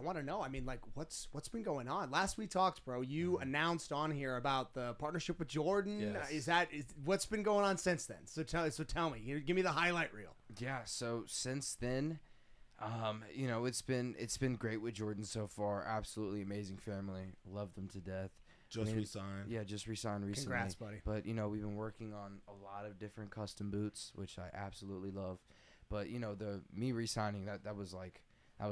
I want to know. I mean, like, what's been going on? Last we talked, bro, you announced on here about the partnership with Jordan. Yes. Is what's been going on since then? So tell me. Give me the highlight reel. Yeah. So since then, it's been great with Jordan so far. Absolutely amazing family. Love them to death. Just resigned. Yeah, just resigned recently. Congrats, buddy. But we've been working on a lot of different custom boots, which I absolutely love. But the me resigning that was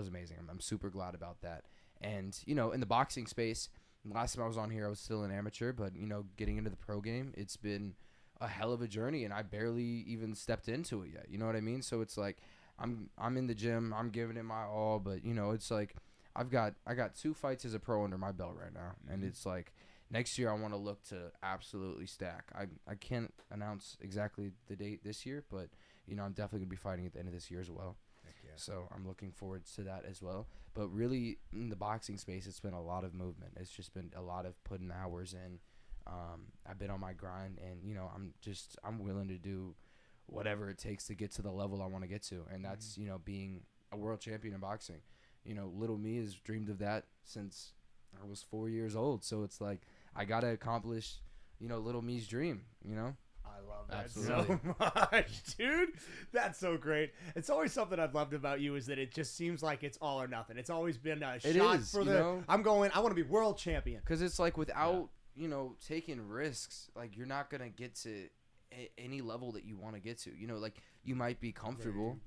amazing. I'm super glad about that. And in the boxing space, last time I was on here, I was still an amateur. But getting into the pro game, it's been a hell of a journey, and I barely even stepped into it yet. You know what I mean? So it's like I'm in the gym, I'm giving it my all. But it's like I got 2 fights as a pro under my belt right now, and it's like next year I want to look to absolutely stack. I can't announce exactly the date this year, but I'm definitely gonna be fighting at the end of this year as well. Yeah. So I'm looking forward to that as well. But really, in the boxing space, it's been a lot of movement. It's just been a lot of putting hours in. I've been on my grind, and I'm willing to do whatever it takes to get to the level I want to get to, and that's being a world champion in boxing. Little me has dreamed of that since I was 4 years old. So it's like I gotta accomplish, little me's dream. I love that Absolutely. so much, dude. That's so great. It's always something I've loved about you is that it just seems like it's all or nothing. It's always been a It shot is, for you the. know? I want to be world champion. Because it's like without taking risks, like you're not gonna get to any level that you want to get to. Like you might be comfortable,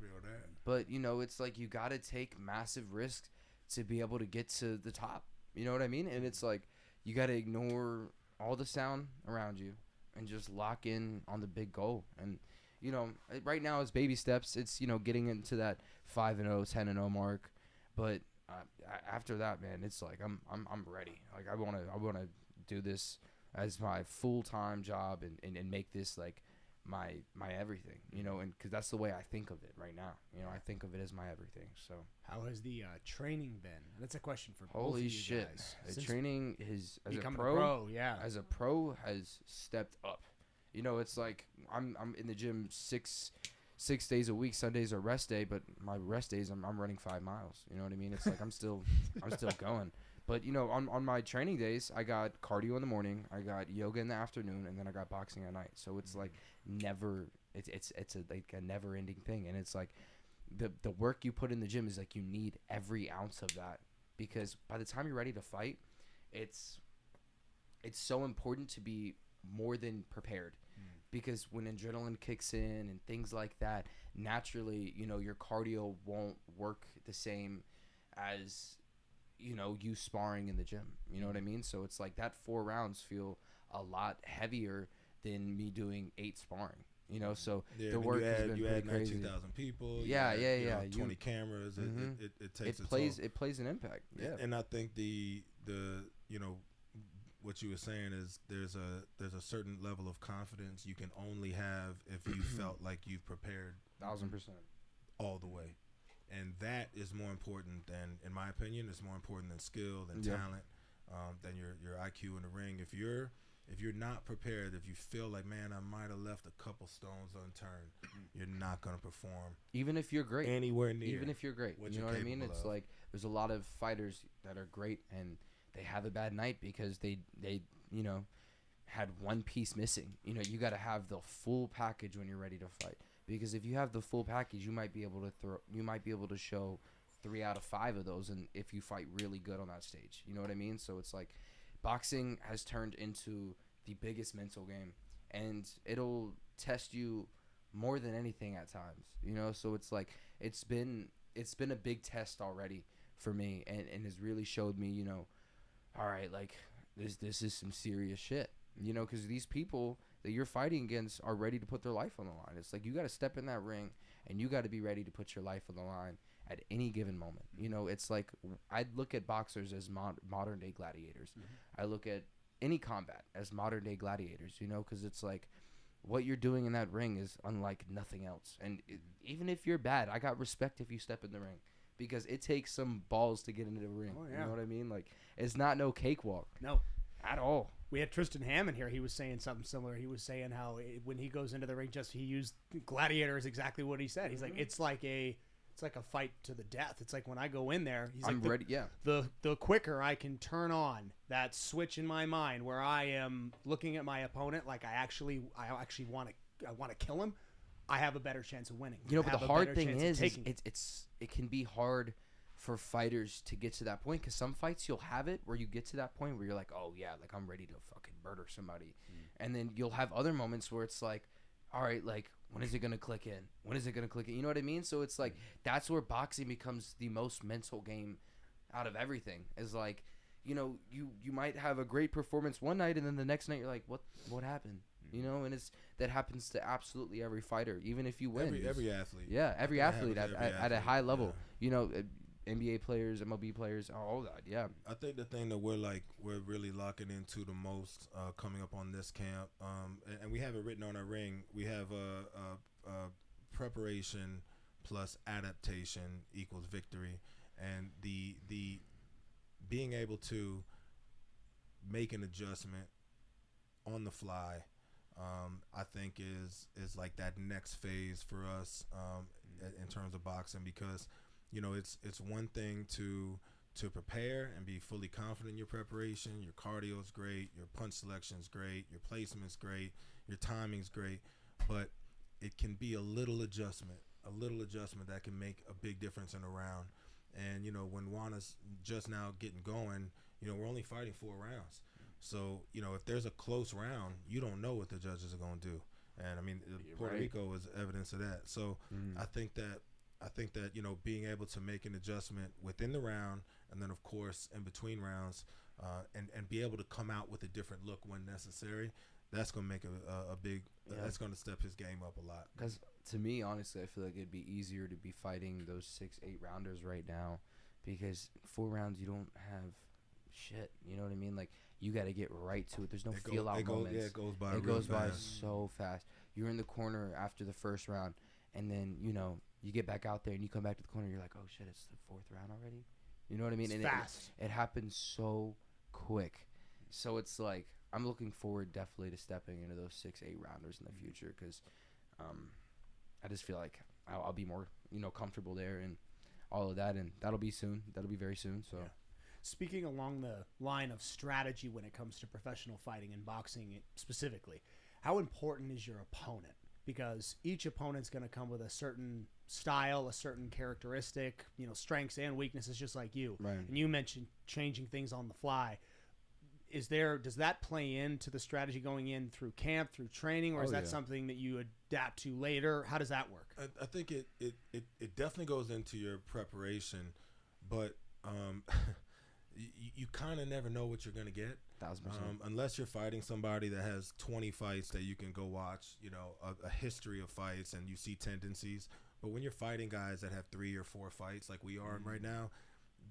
but it's like you gotta take massive risks to be able to get to the top. You know what I mean? And it's like you gotta ignore all the sound around you and just lock in on the big goal. And right now it's baby steps. It's getting into that 5-0, 10-0 mark, but after that, man, it's like I'm ready. Like I wanna do this as my full-time job and make this like my everything, and because that's the way I think of it right now. I think of it as my everything. So How has the training been? That's a question for both of holy you shit, guys. the Since training is as a becoming pro, yeah. as a pro has stepped up. It's like I'm in the gym six days a week. Sundays are rest day, but my rest days I'm running 5 miles. You know what I mean? It's like I'm still going. But on my training days, I got cardio in the morning, I got yoga in the afternoon, and then I got boxing at night. So it's like never. It's like a never ending thing, and it's like the work you put in the gym is like you need every ounce of that, because by the time you're ready to fight, it's so important to be more than prepared. Because when adrenaline kicks in and things like that, naturally, your cardio won't work the same as, you sparring in the gym. You know what I mean? So it's like that 4 rounds feel a lot heavier than me doing 8 sparring. So the work has been pretty crazy. 2,000 people. Yeah. 20 cameras. It takes it plays an impact. Yeah. And I think the what you were saying is there's a certain level of confidence you can only have if you felt like you've prepared 1,000% all the way, and that is more important than, in my opinion, it's more important than skill, than talent, than your IQ in the ring. If you're not prepared, if you feel like, man, I might have left a couple stones unturned, you're not gonna perform. Even if you're great, anywhere near. Even if you're great, you know what I mean? It's like there's a lot of fighters that are great and they have a bad night because they had one piece missing. You got to have the full package when you're ready to fight, because if you have the full package, you might be able to show 3 out of 5 of those, and if you fight really good on that stage, you know what I mean? So it's like boxing has turned into the biggest mental game, and it'll test you more than anything at times, so it's like it's been a big test already for me, and has really showed me, all right, like this is some serious shit, because these people that you're fighting against are ready to put their life on the line. It's like you got to step in that ring and you got to be ready to put your life on the line at any given moment. It's like I'd look at boxers as modern day gladiators. I look at any combat as modern day gladiators, because it's like what you're doing in that ring is unlike nothing else. And even if you're bad, I got respect if you step in the ring, because it takes some balls to get into the ring. Oh, yeah. You know what I mean? Like, it's not no cakewalk. No. At all. We had Tristan Hammond here. He was saying something similar. He was saying how when he goes into the ring, he used gladiator is exactly what he said. He's like, it's like a it's like a fight to the death. It's like when I go in there, he's I'm like, ready. Yeah. The quicker I can turn on that switch in my mind where I am looking at my opponent like I actually want to kill him, I have a better chance of winning. But the hard thing is it can be hard for fighters to get to that point, because some fights you'll have it where you get to that point where you're like, oh yeah, like I'm ready to fucking murder somebody, and then you'll have other moments where it's like, all right, like when is it gonna click in? When is it gonna click in? You know what I mean? So it's like that's where boxing becomes the most mental game out of everything. Is like, you might have a great performance one night, and then the next night you're like, what happened? And that happens to absolutely every fighter, even if you win. Every athlete. Yeah, every athlete at a high level. Yeah. NBA players, MLB players, all that. Yeah. I think the thing that we're really locking into the most coming up on this camp, and we have it written on our ring. We have a preparation plus adaptation equals victory, and the being able to make an adjustment on the fly, I think is like that next phase for us in terms of boxing, because it's one thing to prepare and be fully confident in your preparation. Your cardio is great, your punch selection is great, your placement's great, your timing's great, but it can be a little adjustment that can make a big difference in a round. And when Juana's just now getting going, we're only fighting 4 rounds. So, if there's a close round, you don't know what the judges are going to do. And I mean, Puerto Rico is evidence of that. So I think that being able to make an adjustment within the round, and then of course in between rounds, and be able to come out with a different look when necessary, that's going to make a big that's going to step his game up a lot. Because to me, honestly, I feel like it'd be easier to be fighting those 6-8 rounders right now, because 4 rounds you don't have shit. You know what I mean? Like, you got to get right to it. There's no feel out moments. Yeah, it goes by. It goes by so fast. You're in the corner after the first round, and then you get back out there and you come back to the corner. You're like, oh shit, it's the 4th round already. You know what I mean? It's fast. It happens so quick. So it's like, I'm looking forward definitely to stepping into those 6-8 rounders in the future, because I just feel like I'll be more comfortable there and all of that, and that'll be soon. That'll be very soon. So. Yeah. Speaking along the line of strategy when it comes to professional fighting and boxing specifically, how important is your opponent? Because each opponent's going to come with a certain style, a certain characteristic, strengths and weaknesses, just like you. Right. And you mentioned changing things on the fly. Does that play into the strategy going in through camp, through training, or is that something that you adapt to later? How does that work? I think it definitely goes into your preparation, but you kind of never know what you're going to get. 1,000%. Unless you're fighting somebody that has 20 fights that you can go watch, a history of fights, and you see tendencies. But when you're fighting guys that have 3 or 4 fights like we are right now,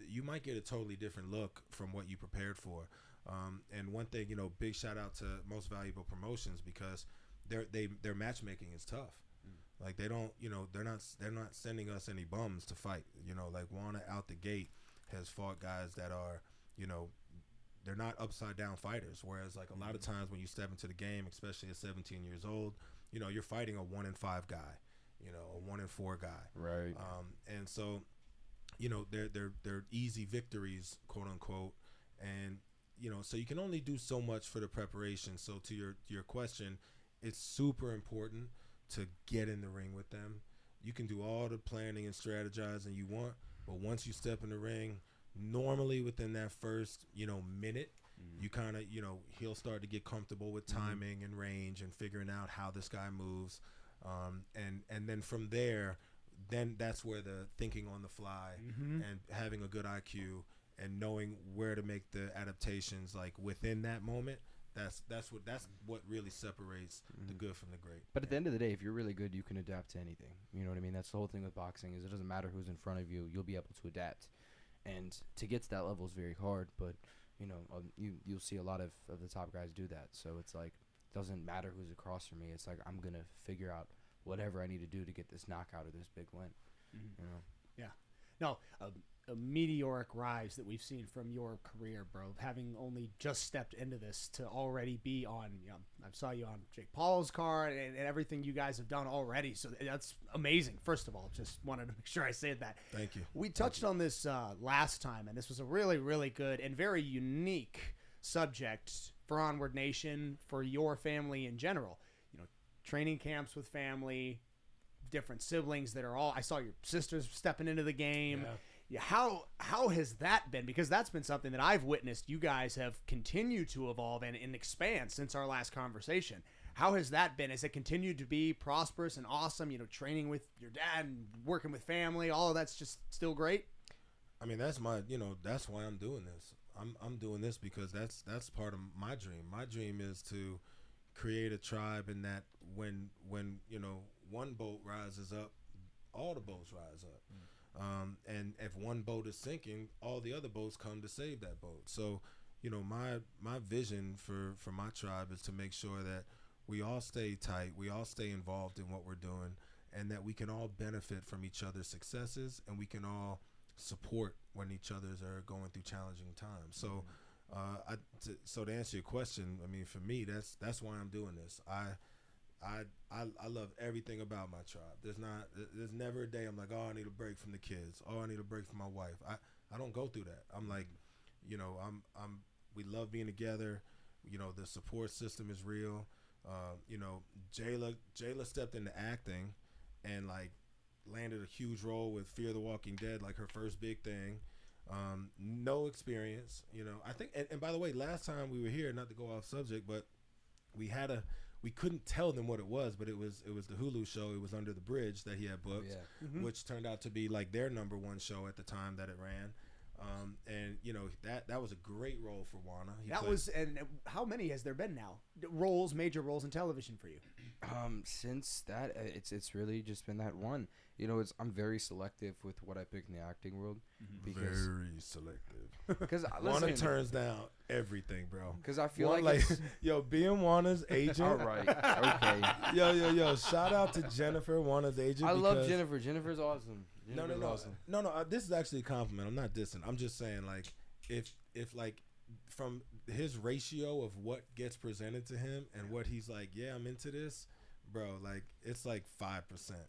you might get a totally different look from what you prepared for. And one thing, big shout out to Most Valuable Promotions, because their matchmaking is tough. Like, they don't, they're not sending us any bums to fight. Like Juana out the gate has fought guys that are, they're not upside down fighters. Whereas, like, a lot of times when you step into the game, especially at 17 years old, you're fighting a 1-5 guy, a 1-4 guy. Right. And so, they're easy victories, quote unquote. And, so you can only do so much for the preparation. So to your question, it's super important to get in the ring with them. You can do all the planning and strategizing you want, but once you step in the ring, normally within that first, minute, you kind of, he'll start to get comfortable with timing and range and figuring out how this guy moves. And then from there, then that's where the thinking on the fly and having a good IQ and knowing where to make the adaptations, like, within that moment, that's what really separates the good from the great. But at the end of the day, if you're really good, you can adapt to anything. You know what I mean? That's the whole thing with boxing, is it doesn't matter who's in front of you, you'll be able to adapt. And to get to that level is very hard, but you'll see a lot of the top guys do that. So it's like, it doesn't matter who's across from me. It's like, I'm gonna figure out whatever I need to do to get this knockout or this big win. Yeah. No, a meteoric rise that we've seen from your career, bro. Having only just stepped into this to already be on, I saw you on Jake Paul's card and everything you guys have done already. So that's amazing. First of all, just wanted to make sure I said that. Thank you. We touched on this last time, and this was a really, really good and very unique subject for Onward Nation, for your family in general. Training camps with family, different siblings that are all. I saw your sisters stepping into the game. Yeah. How has that been? Because that's been something that I've witnessed. You guys have continued to evolve and expand since our last conversation. How has that been? Has it continued to be prosperous and awesome? Training with your dad and working with family, all of that's just still great. I mean, that's my, that's why I'm doing this. I'm doing this because that's part of my dream. My dream is to create a tribe, in that when one boat rises up, all the boats rise up. And if one boat is sinking, all the other boats come to save that boat. So, my vision for my tribe is to make sure that we all stay tight, we all stay involved in what we're doing, and that we can all benefit from each other's successes, and we can all support when each others are going through challenging times. So, so to answer your question, I mean, for me, that's why I'm doing this. I love everything about my tribe. There's never a day I'm like, oh, I need a break from the kids. Oh, I need a break from my wife. I don't go through that. I'm like, we love being together. The support system is real. Jayla stepped into acting and like landed a huge role with Fear the Walking Dead, like her first big thing. No experience, I think, and by the way, last time we were here, not to go off subject, but we couldn't tell them what it was, but it was the Hulu show. It was Under the Bridge that he had booked, which turned out to be like their #1 show at the time that it ran. And that was a great role for Wana. And how many has there been now? Major roles in television for you? Since that, it's really just been that one. I'm very selective with what I pick in the acting world. Because very selective. Because Wana turns down everything, bro. Because I feel like being Wana's agent. All right, okay. Yo, shout out to Jennifer, Wana's agent. I love Jennifer. Jennifer's awesome. No. This is actually a compliment. I'm not dissing. I'm just saying, like, if like from his ratio of what gets presented to him and what he's like, yeah, I'm into this, bro. Like, it's like 5%.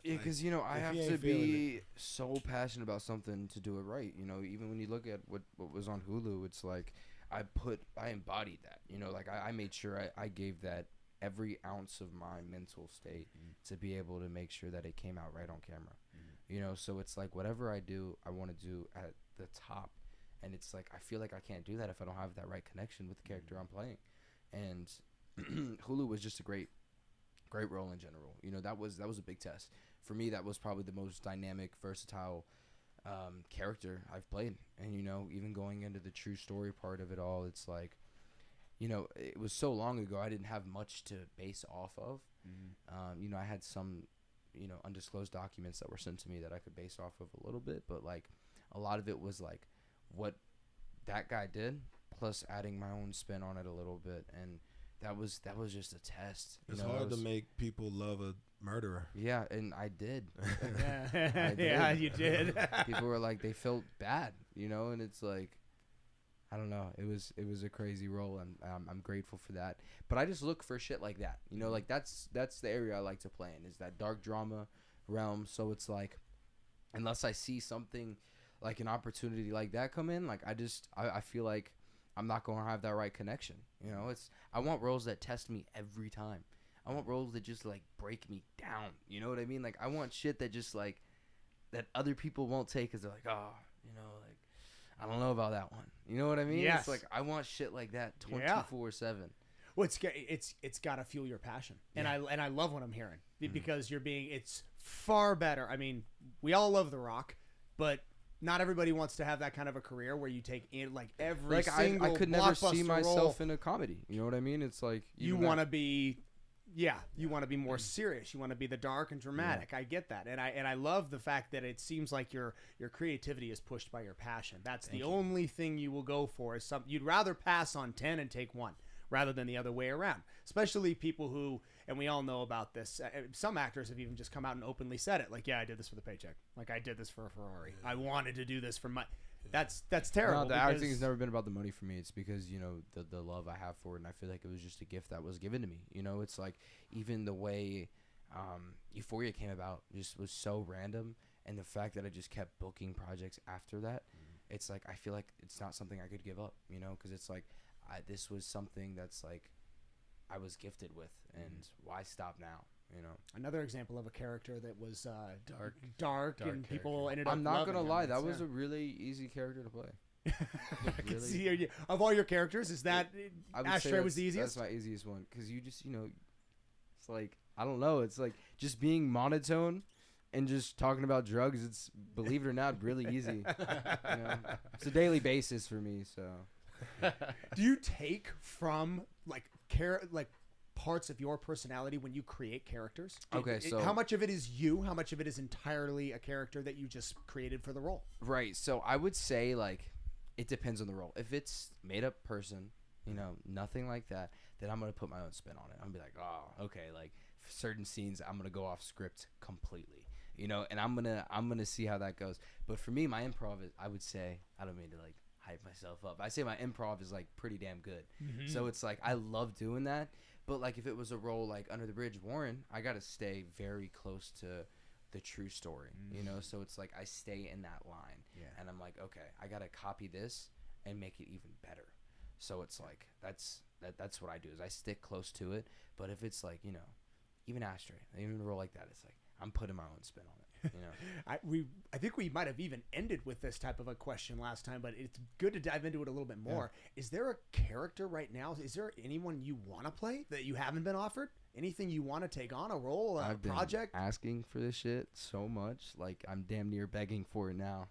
Yeah, because I have to be so passionate about something to do it right. Even when you look at what was on Hulu, it's like I embodied that. I made sure I gave that every ounce of my mental state to be able to make sure that it came out right on camera. So it's like whatever I do, I want to do at the top. And it's like I feel like I can't do that if I don't have that right connection with the character I'm playing. And Hulu was just a great role in general. That was a big test. For me, that was probably the most dynamic, versatile character I've played. And, even going into the true story part of it all, it's like, it was so long ago, I didn't have much to base off of. I had some, undisclosed documents that were sent to me that I could base off of a little bit. But, like, a lot of it was, like, what that guy did, plus adding my own spin on it a little bit. And that was just a test. It's hard to make people love a murderer. Yeah, and I did. Yeah, you did. People were like, they felt bad, and it's like, I don't know. It was a crazy role, and I'm grateful for that. But I just look for shit like that. Like that's the area I like to play in, is that dark drama realm. So it's like, unless I see something like an opportunity like that come in, like I feel like I'm not going to have that right connection. I want roles that test me every time. I want roles that just like break me down. You know what I mean? Like I want shit that just like that other people won't take because they're like, oh, like I don't know about that one. You know what I mean? Yes. It's like I want shit like that 24/7. Well, it's got to fuel your passion, and I love what I'm hearing because it's far better. I mean, we all love The Rock, but not everybody wants to have that kind of a career where you take in like every single I could never see blockbuster myself role. in a comedy. You know what I mean? It's like You want to be more serious. You want to be the dark and dramatic. Yeah. I get that, and I love the fact that it seems like your creativity is pushed by your passion. That's the only thing you will go for. Is you'd rather pass on 10 and take 1 rather than the other way around. Especially people who, and we all know about this. Some actors have even just come out and openly said it. Like, yeah, I did this for the paycheck. Like, I did this for a Ferrari. I wanted to do this for my. That's terrible. No, the acting has never been about the money for me. It's because, you know, the love I have for it, and I feel like it was just a gift that was given to me. You know, it's like even the way Euphoria came about just was so random, and the fact that I just kept booking projects after that, it's like I feel like it's not something I could give up, you know, because it's like this was something that's like I was gifted with, and why stop now? You know, another example of a character that was dark, and people ended up. I'm not gonna lie, that was a a really easy character to play. I can see of all your characters, is that Ashtray was the easiest? That's my easiest one because you just, you know, it's like I don't know, it's like just being monotone and just talking about drugs. It's, believe it or not, really easy. You know? It's a daily basis for me. So, do you take from like parts of your personality when you create characters? Okay, so how much of it is you? How much of it is entirely a character that you just created for the role? Right. So I would say like it depends on the role. If it's made up person, you know, nothing like that, then I'm gonna put my own spin on it. I'm gonna be like, oh, okay, like for certain scenes, I'm gonna go off script completely, you know, and I'm gonna see how that goes. But for me, my improv is, I would say, I don't mean to like hype myself up. I say my improv is like pretty damn good. So it's like I love doing that. But like if it was a role like Under the Bridge, Warren, I gotta stay very close to the true story, you know. So it's like I stay in that line, and I'm like, okay, I gotta copy this and make it even better. So it's like that's what I do, is I stick close to it. But if it's like, you know, even Ashtray, even a role like that, it's like I'm putting my own spin on it. You know, I think we might have even ended with this type of a question last time, but it's good to dive into it a little bit more. Is there a character right now? Is there anyone you want to play that you haven't been offered? Anything you want to take on, a role, a project? Been asking for this shit so much, like I'm damn near begging for it now.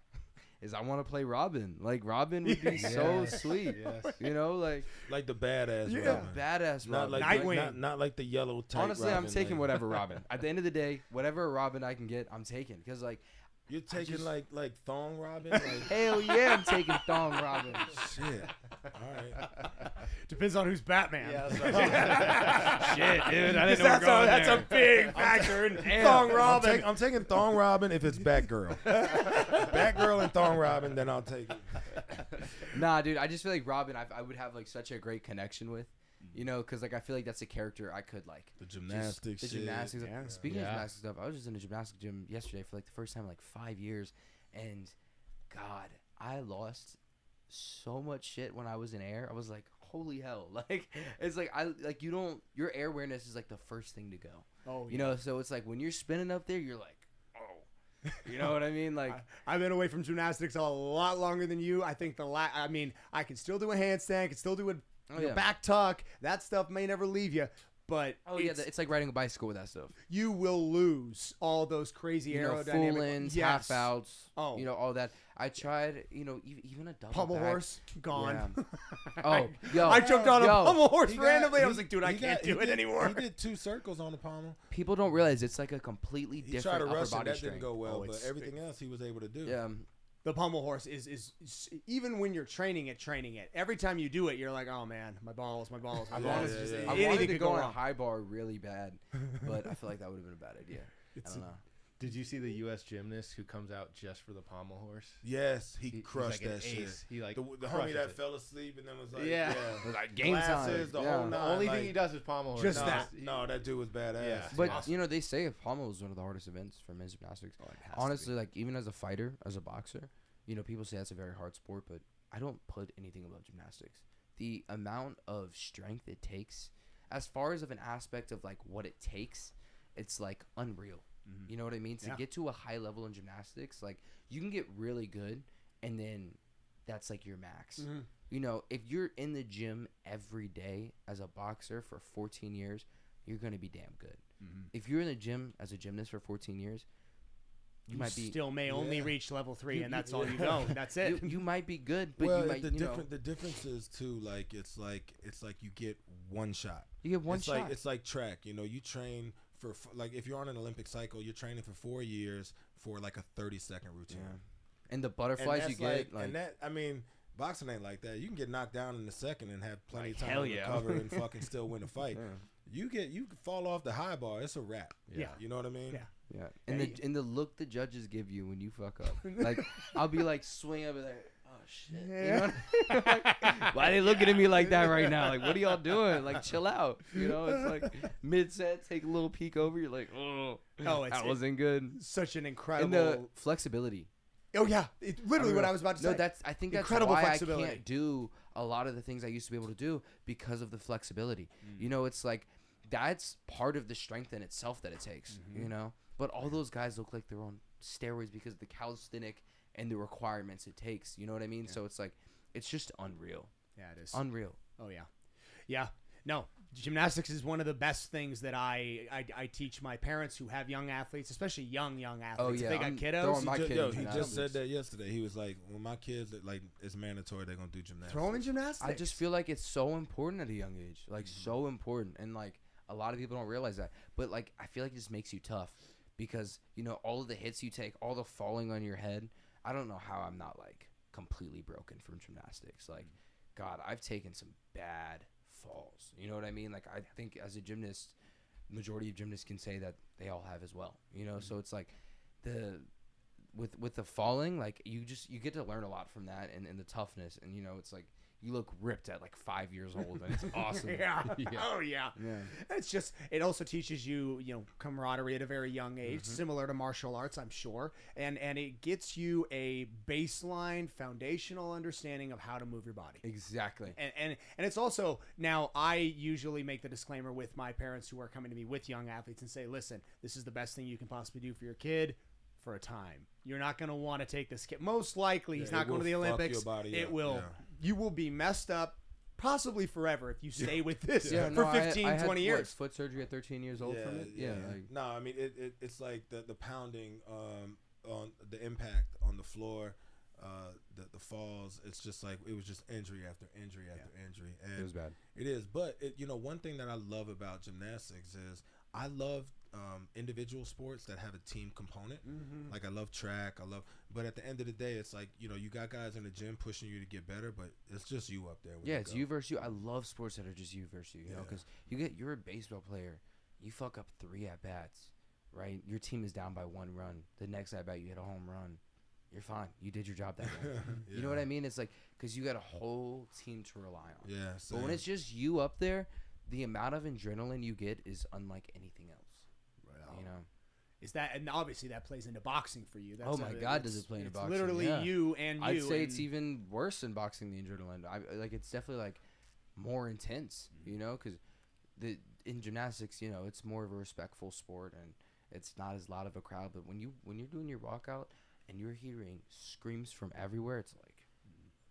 Is I want to play Robin. Like Robin would be so sweet. Yes. You know, like the badass Robin. Badass Robin. Not like Nightwing. Not like the yellow type. Honestly, Robin, I'm taking whatever Robin. At the end of the day, whatever Robin I can get, I'm taking. Because like you're taking like Thong Robin. Like, hell yeah, I'm taking Thong Robin. Shit. All right. Depends on who's Batman. Yeah, shit, dude. I didn't know that's a big factor in Thong Robin. I'm taking Thong Robin if it's Batgirl. Batgirl and Thong Robin, then I'll take it. Nah, dude, I just feel like Robin, I would have like such a great connection with, you know, because like I feel like that's a character I could like. The gymnastics. Gymnastics. Yeah. Speaking of gymnastics stuff, I was just in a gymnastics gym yesterday for like the first time in like 5 years, and God, I lost so much shit when I was in air. I was like, holy hell. Like it's like your air awareness is like the first thing to go. Oh, yeah. You know, so it's like when you're spinning up there, you're like, oh, you know what I mean? Like I've been away from gymnastics a lot longer than you. I think I mean, I can still do a handstand, can still do a back tuck. That stuff may never leave you. But it's like riding a bicycle with that stuff. You will lose all those crazy aerodynamic full ins, half outs. Oh, you know, all that. I tried, you know, even a double pummel back. Horse gone. Yeah. I jumped on a pummel horse randomly. I was like, dude, I can't do it anymore. He did 2 circles on the pommel. People don't realize it's like a completely different upper body strength. That strength. didn't go well, but everything else he was able to do. Yeah. The pummel horse is even when you're training it. Every time you do it, you're like, oh man, my balls. I wanted to go on a high bar really bad, but I feel like that would have been a bad idea. I don't know. Did you see the U.S. gymnast who comes out just for the pommel horse? Yes, he crushed like that shit. He like the homie that fell asleep and then was like, it was like game glasses, time. the whole nine. The only thing he does is pommel horse. Just that. No, that dude was badass. Yeah. But awesome. you know, they say pommel is one of the hardest events for men's gymnastics. Honestly, like even as a fighter, as a boxer, you know, people say that's a very hard sport, but I don't put anything above gymnastics. The amount of strength it takes, as far as of an aspect of like what it takes, it's like unreal. You know what I mean? To get to a high level in gymnastics, like you can get really good, and then that's like your max. You know, if you're in the gym every day as a boxer for 14 years, you're gonna be damn good. If you're in the gym as a gymnast for 14 years, you might be still may only reach level 3, and that's all you know. That's it. You might be good, but well, you might. The difference is too, like it's like you get one shot. You get one shot. It's like track. You know, you train for like if you're on an Olympic cycle, you're training for 4 years for like a 30-second routine. Yeah. And the butterflies you get, and that I mean, boxing ain't like that. You can get knocked down in a second and have plenty of time hell to yeah. recover and fucking still win a fight. You fall off the high bar, it's a wrap. Yeah. You know what I mean? Yeah. And the look the judges give you when you fuck up. Like I'll be like swinging over there. shit. You know like, why are they looking at me like that right now? Like, what are y'all doing? Like, chill out. You know, it's like mid-set, take a little peek over. You're like, that wasn't good. Such an incredible. And the flexibility. Oh, yeah. Literally what I was about to say. No, I think that's incredible why flexibility. I can't do a lot of the things I used to be able to do because of the flexibility. You know, it's like that's part of the strength in itself that it takes, you know? But all those guys look like they're on steroids because of the calisthenic and the requirements it takes. You know what I mean? Yeah. So it's like, it's just unreal. Yeah, it is. Unreal. Oh, yeah. Yeah. No, gymnastics is one of the best things that I teach my parents who have young athletes, especially young athletes. Oh, yeah. If they got kiddos. He just said that yesterday. He was like, when my kids, like, it's mandatory, they're going to do gymnastics. Throw them in gymnastics. I just feel like it's so important at a young age. Like, so important. And, like, a lot of people don't realize that. But, like, I feel like it just makes you tough because, you know, all of the hits you take, all the falling on your head. I don't know how I'm not, like, completely broken from gymnastics. Like, God, I've taken some bad falls. You know what I mean? Like, I think as a gymnast, majority of gymnasts can say that they all have as well. You know, so it's like with the falling, like you get to learn a lot from that and the toughness. And you know, it's like you look ripped at like 5 years old, and it's awesome. Yeah. Oh yeah. It's just, it also teaches you, camaraderie at a very young age, similar to martial arts, I'm sure, and it gets you a baseline foundational understanding of how to move your body. Exactly. And it's also, now I usually make the disclaimer with my parents who are coming to me with young athletes and say, listen, this is the best thing you can possibly do for your kid for a time. You're not going to want to take this kid. Most likely he's not going to the Olympics. It will. Yeah. You will be messed up possibly forever if you stay with this for 15, 20 years. Foot surgery at 13 years old from it? Yeah. No, I mean, it's like the pounding on the impact on the floor, the falls. It's just like, it was just injury after injury after injury. And it was bad. It is. But, one thing that I love about gymnastics is I love individual sports that have a team component. Like I love track, but at the end of the day, it's like, you got guys in the gym pushing you to get better, but it's just you up there. It's you versus you. I love sports that are just you versus you, know, because you're a baseball player, you fuck up 3 at bats, right? Your team is down by 1 run. The next at bat, you hit a home run. You're fine. You did your job that way. You know what I mean? It's like, because you got a whole team to rely on. Yeah. Same. But when it's just you up there, the amount of adrenaline you get is unlike anything else. You know, is that, and obviously that plays into boxing for you. That's God, does it play into boxing? Literally you and you. I'd say it's even worse than boxing. The adrenaline, it's definitely like more intense. You know, because in gymnastics, it's more of a respectful sport and it's not as loud of a crowd. But when you're doing your walkout and you're hearing screams from everywhere, it's like,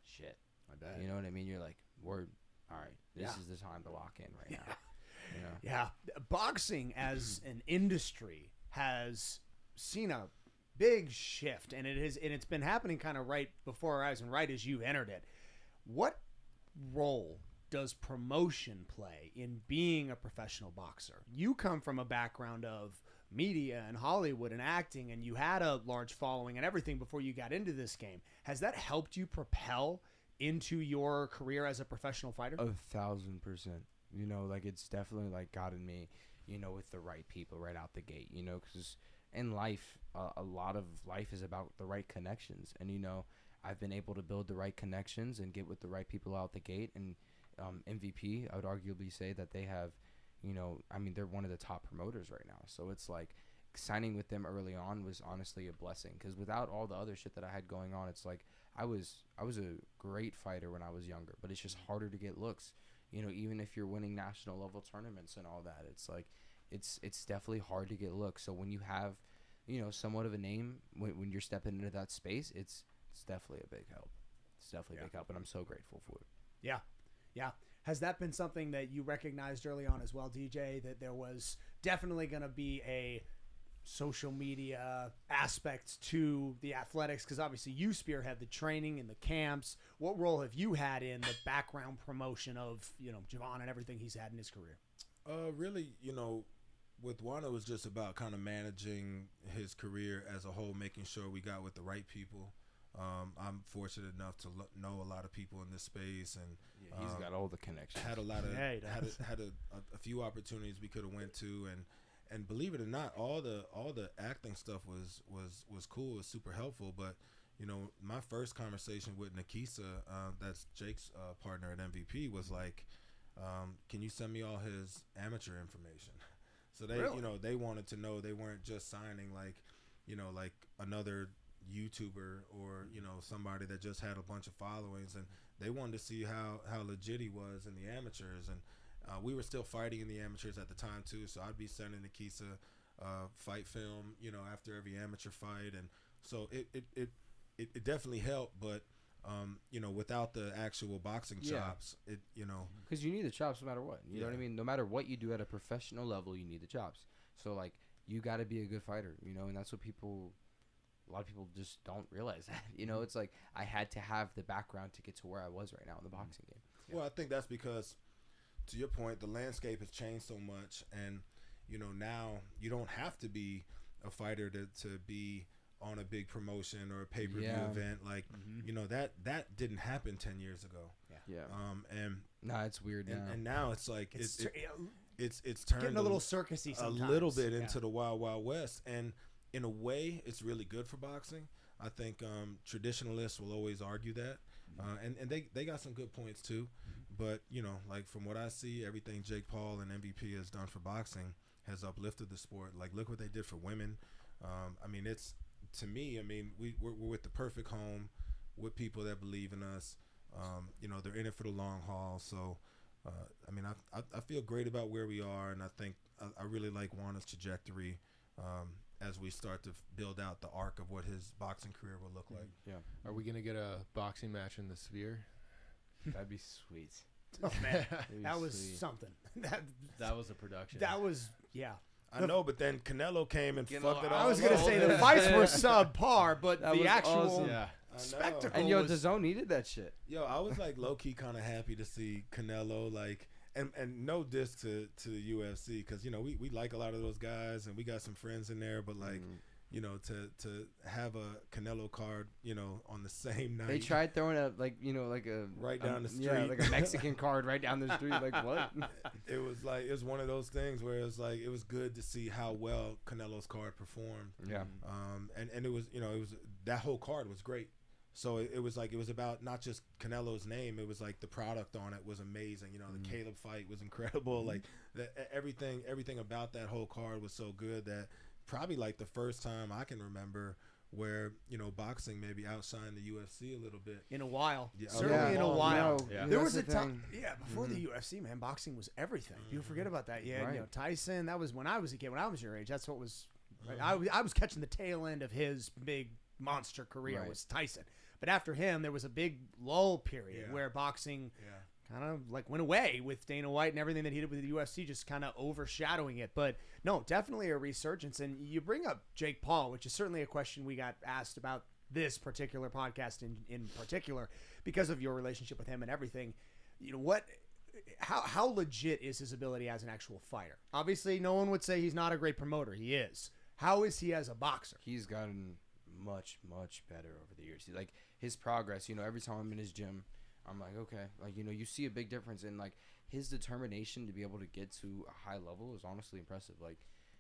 shit. I bet. You know what I mean? You're like, word. All right, this is the time to lock in right now. Yeah, boxing as an industry has seen a big shift, and it's been happening kind of right before our eyes and right as you entered it. What role does promotion play in being a professional boxer? You come from a background of media and Hollywood and acting, and you had a large following and everything before you got into this game. Has that helped you propel into your career as a professional fighter? 1,000%. It's definitely gotten me, with the right people right out the gate, because in life, a lot of life is about the right connections. And, I've been able to build the right connections and get with the right people out the gate. And MVP, I would arguably say that they have, they're one of the top promoters right now. So it's like signing with them early on was honestly a blessing, because without all the other shit that I had going on, it's like I was a great fighter when I was younger, but it's just harder to get looks. Even if you're winning national level tournaments and all that, it's like, it's definitely hard to get looks. So when you have, somewhat of a name, when you're stepping into that space, it's definitely a big help. It's definitely a big help, and I'm so grateful for it. Yeah. Yeah. Has that been something that you recognized early on as well, DJ, that there was definitely going to be a social media aspects to the athletics? Because obviously you spearhead the training and the camps. What role have you had in the background promotion of Javon and everything he's had in his career? Really, with Juan, it was just about kind of managing his career as a whole, making sure we got with the right people. I'm fortunate enough to know a lot of people in this space, and he's got all the connections. Had a lot of had a few opportunities we could have went to, and believe it or not, all the acting stuff was cool. It was super helpful. But you know, my first conversation with Nikisa, that's Jake's partner at MVP, was like, can you send me all his amateur information? So they, Really? you know, they wanted to know they weren't just signing like, you know, like another YouTuber or, you know, somebody that just had a bunch of followings, and they wanted to see how legit he was in the amateurs. And we were still fighting in the amateurs at the time too, so I'd be sending Nikisa fight film, you know, after every amateur fight, and so it definitely helped, but you know, without the actual boxing chops, it, you know, because you need the chops no matter what. You know what I mean? No matter what you do at a professional level, you need the chops. So like, you got to be a good fighter, you know, and that's what a lot of people just don't realize that. You know, it's like I had to have the background to get to where I was right now in the boxing game. Well, I think that's because, to your point, the landscape has changed so much, and you know, now you don't have to be a fighter to be on a big promotion or a pay-per-view event. Like, you know, that didn't happen 10 years ago. And nah, it's weird now. And now it's like it's turned getting a little circusy sometimes. a little bit into the wild west, and in a way it's really good for boxing. I think traditionalists will always argue that, and they got some good points too. But you know, like from what I see, everything Jake Paul and MVP has done for boxing has uplifted the sport. Like, look what they did for women. I mean, it's, to me, I mean, we're with the perfect home, with people that believe in us. You know, they're in it for the long haul. So, I mean, I feel great about where we are, and I think I really like Juana's trajectory as we start to build out the arc of what his boxing career will look like. Yeah. Are we gonna get a boxing match in the Sphere? That'd be sweet. Oh man, that was something. That was a production. That was I know, but then Canelo came and fucked it all. I was gonna say the fights were subpar, but That the was actual awesome. spectacle. And yo, was, DAZN needed that shit. Yo, I was like low key kind of happy to see Canelo, like, and no diss to the UFC, because you know we like a lot of those guys and we got some friends in there, but like, you know, to have a Canelo card, you know, on the same night. They tried throwing a, like, you know, like a right down the street, yeah, like a Mexican card right down the street. Like, what? It was like, it was one of those things where it was like, it was good to see how well Canelo's card performed. Yeah. And it was, you know, it was, that whole card was great. So it was like, it was about not just Canelo's name, it was like the product on it was amazing. You know, the Caleb fight was incredible. Like everything about that whole card was so good that probably like the first time I can remember where, you know, boxing maybe outshined the UFC a little bit in a while. Yeah. Certainly in a while. No, yeah. There That's was a the time, thing. before the UFC, man, boxing was everything. People forget about that. Yeah, Right. you know, Tyson. That was when I was a kid. When I was your age, that's what was. Right? I was catching the tail end of his big monster career. Right. Was Tyson, but after him, there was a big lull period where boxing kind of like went away with Dana White and everything that he did with the UFC just kind of overshadowing it. But no, definitely a resurgence. And you bring up Jake Paul, which is certainly a question we got asked about this particular podcast in particular because of your relationship with him and everything. You know, how legit is his ability as an actual fighter? Obviously, no one would say he's not a great promoter. He is. How is he as a boxer? He's gotten much, much better over the years. Like, his progress, you know, every time I'm in his gym, I'm like, okay, like, you know, you see a big difference in, like, his determination to be able to get to a high level is honestly impressive. Like,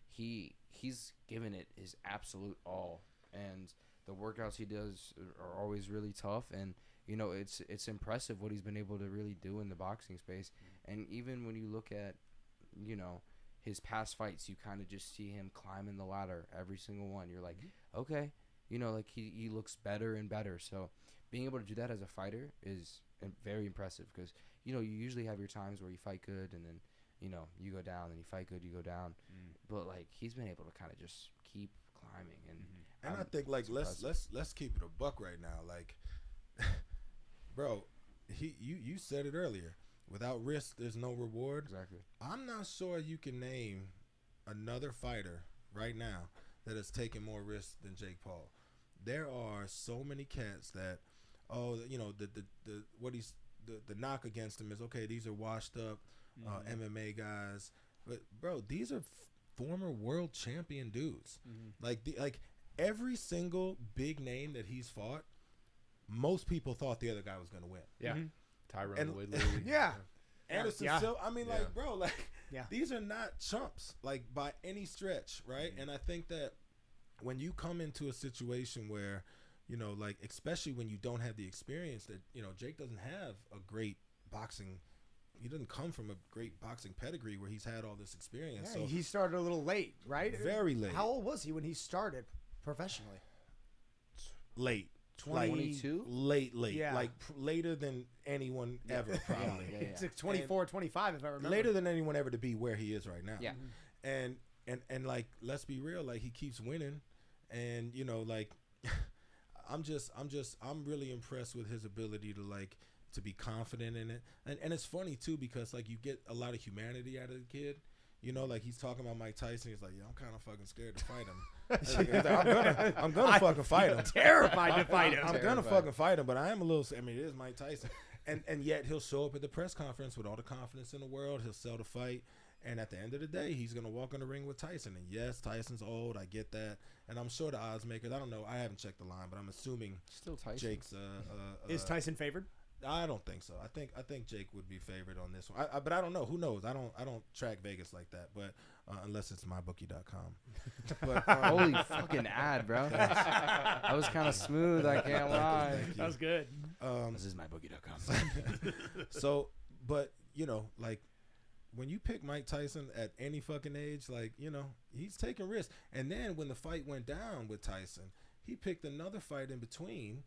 he's given it his absolute all, and the workouts he does are always really tough, and, you know, it's impressive what he's been able to really do in the boxing space. And even when you look at, you know, his past fights, you kind of just see him climbing the ladder every single one. You're like, okay, you know, like, he looks better and better. So being able to do that as a fighter is very impressive, because, you know, you usually have your times where you fight good and then, you know, you go down, and you fight good, you go down. But like, he's been able to kind of just keep climbing. And I think, like, let's keep it a buck right now. Like, bro, you said it earlier. Without risk, there's no reward. Exactly. I'm not sure you can name another fighter right now that has taken more risks than Jake Paul. There are so many cats that, you know, the knock against him is, okay, these are washed up MMA guys, but bro, these are former world champion dudes. Like every single big name that he's fought, most people thought the other guy was gonna win. Yeah. Tyrone And- Woodley. Anderson Silva. I mean, like, bro, like, Yeah. these are not chumps, like, by any stretch, right? And I think that when you come into a situation where, you know, like especially when you don't have the experience that, you know, Jake doesn't have a great boxing. He doesn't come from a great boxing pedigree where he's had all this experience. Yeah, so he started a little late, right? Very late. How old was he when he started professionally? Late. 22? Late. Yeah. Like later than anyone ever, probably. Yeah. It's like 24, 25, if I remember. Later than anyone ever to be where he is right now. Yeah. And like, let's be real, like he keeps winning, and you know, like I'm really impressed with his ability to like to be confident in it. And it's funny too, because like you get a lot of humanity out of the kid. You know, like he's talking about Mike Tyson. He's like, yeah, I'm kind of fucking scared to fight him. I'm gonna fucking fight him. Terrified to fight him. I'm gonna fucking fight him, but I am a little. I mean, it is Mike Tyson, and yet he'll show up at the press conference with all the confidence in the world. He'll sell the fight, and at the end of the day, he's gonna walk in the ring with Tyson. And yes, Tyson's old. I get that, and I'm sure the odds makers. I don't know. I haven't checked the line, but I'm assuming Still Tyson. Jake's. Is Tyson favored? I don't think so. I think Jake would be favored on this one. But I don't know. Who knows? I don't track Vegas like that. But unless it's mybookie.com. But Holy fucking ad, bro. That was kind of smooth. I can't lie. That was good. This is mybookie.com. So, but you know, like when you pick Mike Tyson at any fucking age, like, you know, he's taking risks. And then when the fight went down with Tyson, he picked another fight in between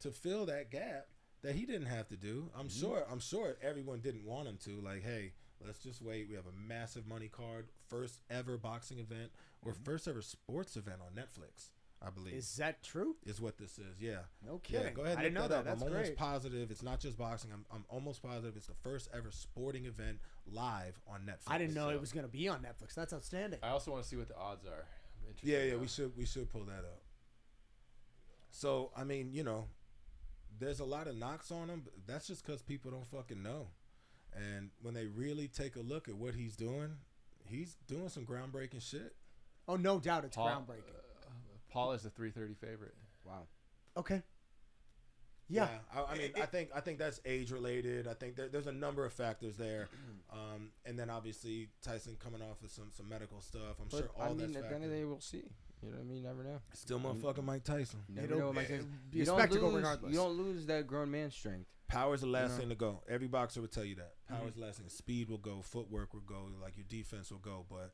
to fill that gap that he didn't have to do. I'm sure everyone didn't want him to. Like, hey, let's just wait. We have a massive money card, first ever boxing event or first ever sports event on Netflix, I believe. Is that true? Is what this is, yeah. No kidding. Yeah, go ahead I and didn't look know that that. up. That's I'm almost great. positive it's not just boxing. I'm almost positive it's the first ever sporting event live on Netflix. I didn't know it was going to be on Netflix. That's outstanding. I also want to see what the odds are. I'm interested Yeah, to yeah, know. we should pull that up. So, I mean, you know, there's a lot of knocks on him, but that's just because people don't fucking know. And when they really take a look at what he's doing some groundbreaking shit. Oh, no doubt it's Paul, groundbreaking. Paul is the 330 favorite. Wow. Okay. Yeah. I mean, I think that's age related. I think there's a number of factors there, and then obviously Tyson coming off of some medical stuff. I'm sure all that's at the end of the factored. day, we'll see. You know what I mean? You never know. Still motherfucking Mike Tyson. You never It'll know what Mike Tyson. be a spectacle regardless. You don't lose that grown man strength. Power's the last know? thing to go. Every boxer would tell you that. Power's the last thing. Speed will go, footwork will go, like your defense will go, but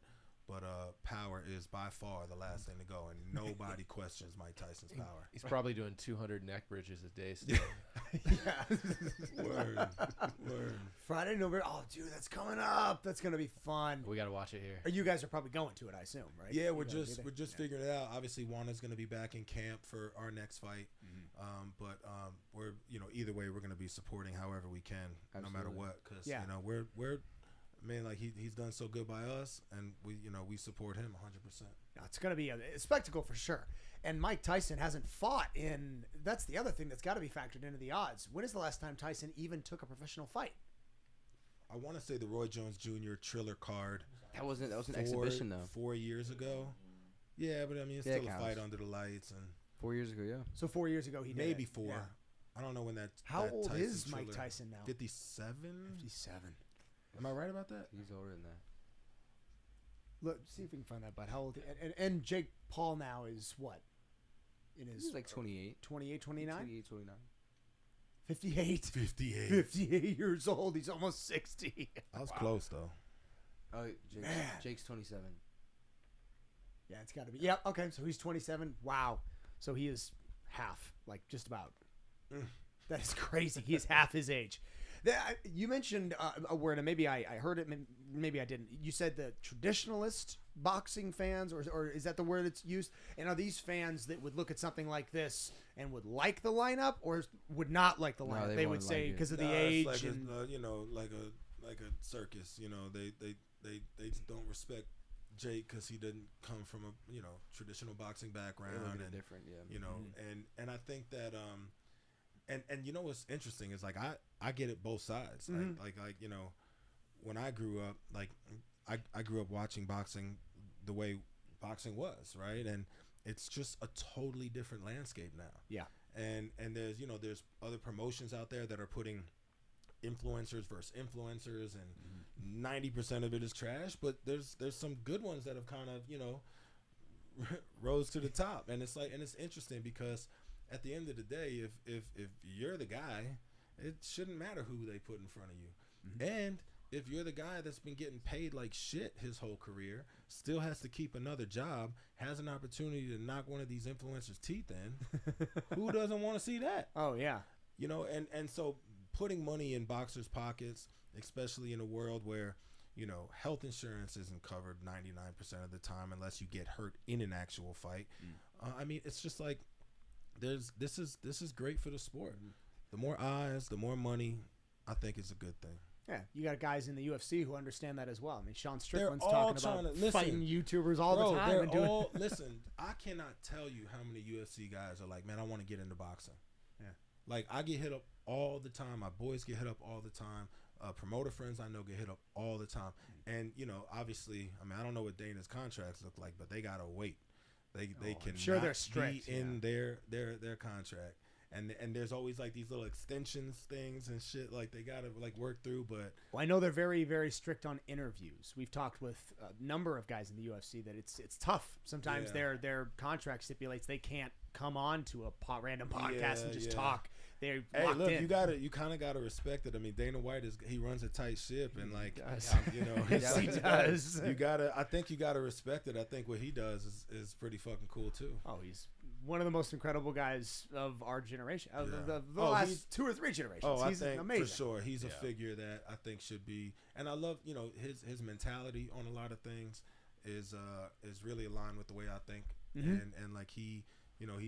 power is by far the last thing to go, and nobody questions Mike Tyson's power. He's probably doing 200 neck bridges a day still. Word. Friday, November. Oh, dude, that's coming up. That's going to be fun. We got to watch it here. You guys are probably going to it, I assume, right? Yeah, You we're gotta be just there? figuring it out. Obviously, Juana's going to be back in camp for our next fight, but we're either way we're going to be supporting however we can, no matter Absolutely. what, because Yeah. we're man, like he's done so good by us, and we support him 100%. No, it's going to be a spectacle for sure. And Mike Tyson hasn't fought in. That's the other thing that's got to be factored into the odds. When is the last time Tyson even took a professional fight? I want to say the Roy Jones Jr. Triller card. That was an exhibition though. 4 years ago. Yeah, but I mean it's Yeah, it still a counts. fight under the lights, and 4 years ago, yeah. So 4 years ago he did maybe it. 4. Yeah. I don't know when that. How that old Tyson is Mike Triller- Tyson now? 57. 57. Am I right about that? He's older than that. Look, see if we can find that. But how old? And Jake Paul now is what? In his He's like 28. 28, 29? 28, 29. 58. 58. 58 years old. He's almost 60. I was close though. Oh, Man. Jake's 27. Yeah, it's got to be. Yeah, okay. So he's 27. Wow. So he is half, like just about. That is crazy. He is half his age. You mentioned a word, and maybe I heard it, maybe I didn't. You said the traditionalist boxing fans, or is that the word that's used? And are these fans that would look at something like this and would like the lineup, or would not like the lineup? they would wouldn't say like it. because of the Nah, age. it's like And, like a circus. They don't respect Jake because he didn't come from a traditional boxing background, and different, yeah. and I think that and you know what's interesting is like I get it both sides. Like when I grew up, like I grew up watching boxing the way boxing was, right? And it's just a totally different landscape now. yeah. And there's there's other promotions out there that are putting influencers versus influencers, and 90% of it is trash, but there's some good ones that have kind of rose to the top. And it's interesting because at the end of the day, if you're the guy, it shouldn't matter who they put in front of you. And if you're the guy that's been getting paid like shit his whole career, still has to keep another job, has an opportunity to knock one of these influencers' teeth in, who doesn't want to see that? Oh, yeah. You know, and so putting money in boxers' pockets, especially in a world where, you know, health insurance isn't covered 99% of the time unless you get hurt in an actual fight. I mean, it's just like this is great for the sport. The more eyes, the more money, I think is a good thing. Yeah, you got guys in the UFC who understand that as well. I mean, Sean Strickland's talking about fighting YouTubers all the time. Listen, I cannot tell you how many UFC guys are like, man, I want to get into boxing. Yeah. Like, I get hit up all the time. My boys get hit up all the time. Promoter friends I know get hit up all the time. And, you know, obviously, I mean, I don't know what Dana's contracts look like, but they got to wait. They can they're strict, be in their contract. And there's always like these little extensions things and shit like they gotta like work through. But I know they're very, very strict on interviews. We've talked with a number of guys in the UFC that it's tough. Sometimes their contract stipulates they can't come on to a random podcast and just talk. They're locked in. you kind of gotta respect it. I mean, Dana White he runs a tight ship, and like you know, yes, he does. I think you gotta respect it. I think what he does is pretty fucking cool too. Oh, he's one of the most incredible guys of our generation, of the last 2 or 3 generations. Oh, he's I think amazing. for sure. He's a figure that I think should be, and I love, you know, his mentality on a lot of things is really aligned with the way I think, and like he